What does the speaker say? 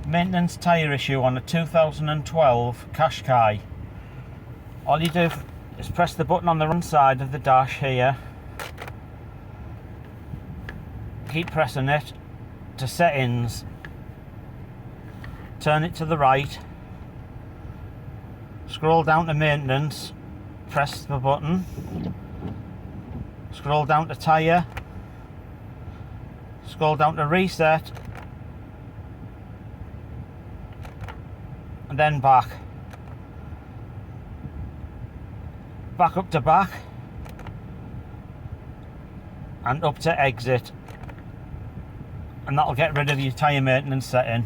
maintenance tyre issue on a 2012 Qashqai. All you do is press the button on the front side of the dash here. Keep pressing it to settings. Turn it to the right. Scroll down to maintenance. Press the button. Scroll down to tyre. Scroll down to reset. And then back. Back up to back. And up to exit. And that'll get rid of your tyre maintenance setting.